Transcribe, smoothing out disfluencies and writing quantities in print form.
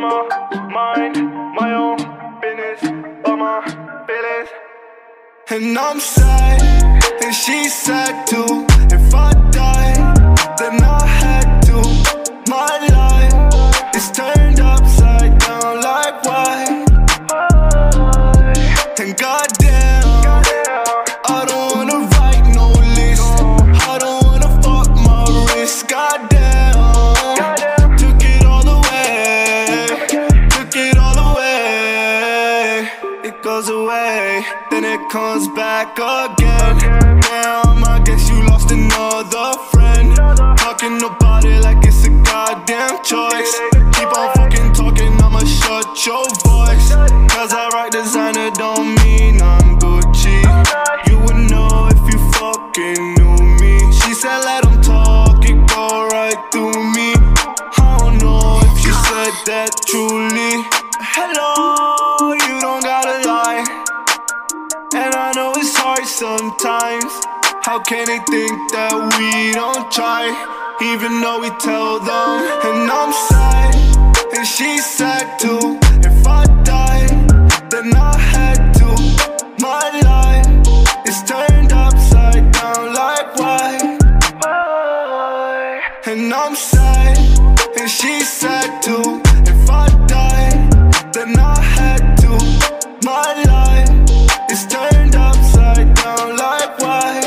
my mind, my own business, all my feelings. And I'm sad, and she's sad too. If I die, then I had to. My life is turned upside down like why? And goddamn, I don't wanna write no list. I don't wanna fuck my wrist. Goddamn, took it all away. Took it all away. It goes away, then it comes back again. Damn, I guess you lost another friend. Talking about it like it's a goddamn choice. Keep on fucking talking, I'ma shut your voice. Cause I rock designer don't mean I'm Gucci. You would know if you fucking knew me. She said let him talk, it go right through me. I don't know if she said that truly. Hello, you don't gotta lie. And I know it's hard sometimes. How can they think that we don't try, even though we tell them? And I'm sad, and she's sad too. If I die, then I had to. My life is turned upside down like why? And I'm sad, and she's sad too. If I die, then I had to. My life is turned upside down like why?